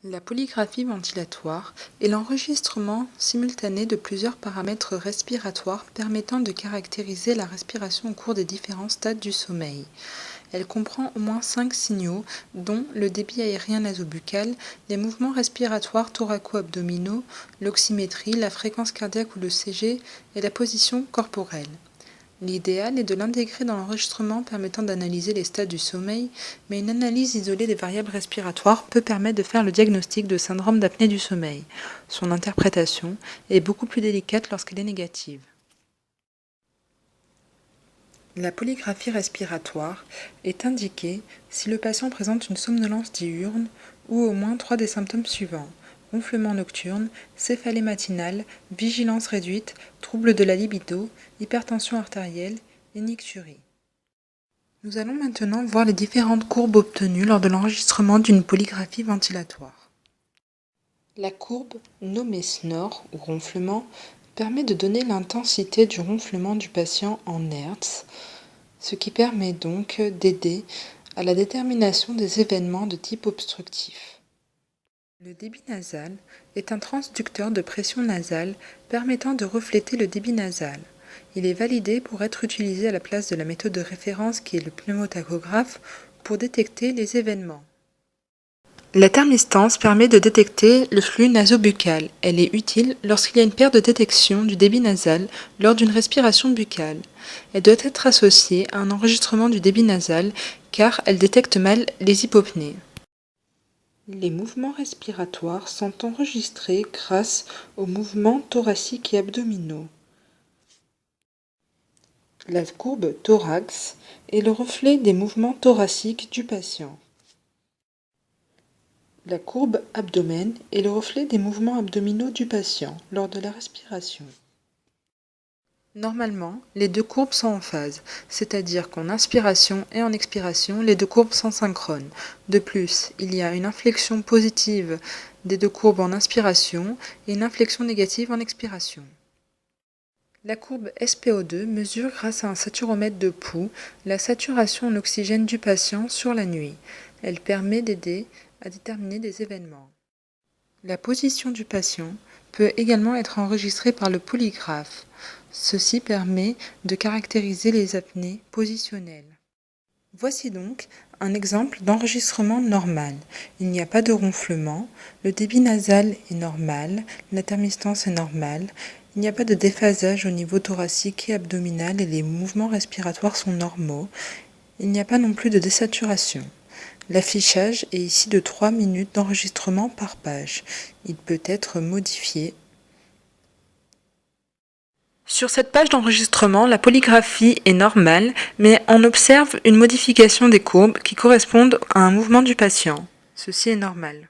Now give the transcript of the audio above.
La polygraphie ventilatoire est l'enregistrement simultané de plusieurs paramètres respiratoires permettant de caractériser la respiration au cours des différents stades du sommeil. Elle comprend au moins 5 signaux, dont le débit aérien nasobuccal, les mouvements respiratoires thoraco-abdominaux, l'oxymétrie, la fréquence cardiaque ou le CG et la position corporelle. L'idéal est de l'intégrer dans l'enregistrement permettant d'analyser les stades du sommeil, mais une analyse isolée des variables respiratoires peut permettre de faire le diagnostic de syndrome d'apnée du sommeil. Son interprétation est beaucoup plus délicate lorsqu'elle est négative. La polygraphie respiratoire est indiquée si le patient présente une somnolence diurne ou au moins 3 des symptômes suivants: ronflement nocturne, céphalée matinale, vigilance réduite, trouble de la libido, hypertension artérielle et nicturie. Nous allons maintenant voir les différentes courbes obtenues lors de l'enregistrement d'une polygraphie ventilatoire. La courbe nommée SNOR ou ronflement permet de donner l'intensité du ronflement du patient en Hertz, ce qui permet donc d'aider à la détermination des événements de type obstructif. Le débit nasal est un transducteur de pression nasale permettant de refléter le débit nasal. Il est validé pour être utilisé à la place de la méthode de référence qui est le pneumotachographe pour détecter les événements. La thermistance permet de détecter le flux nasobuccal. Elle est utile lorsqu'il y a une perte de détection du débit nasal lors d'une respiration buccale. Elle doit être associée à un enregistrement du débit nasal car elle détecte mal les hypopnées. Les mouvements respiratoires sont enregistrés grâce aux mouvements thoraciques et abdominaux. La courbe thorax est le reflet des mouvements thoraciques du patient. La courbe abdomen est le reflet des mouvements abdominaux du patient lors de la respiration. Normalement, les deux courbes sont en phase, c'est-à-dire qu'en inspiration et en expiration, les deux courbes sont synchrones. De plus, il y a une inflexion positive des deux courbes en inspiration et une inflexion négative en expiration. La courbe SpO2 mesure grâce à un saturomètre de pouls la saturation en oxygène du patient sur la nuit. Elle permet d'aider à déterminer des événements. La position du patient peut également être enregistrée par le polygraphe. Ceci permet de caractériser les apnées positionnelles. Voici donc un exemple d'enregistrement normal. Il n'y a pas de ronflement, le débit nasal est normal, l'intermittence est normale, il n'y a pas de déphasage au niveau thoracique et abdominal et les mouvements respiratoires sont normaux. Il n'y a pas non plus de désaturation. L'affichage est ici de 3 minutes d'enregistrement par page. Il peut être modifié. Sur cette page d'enregistrement, la polygraphie est normale, mais on observe une modification des courbes qui correspondent à un mouvement du patient. Ceci est normal.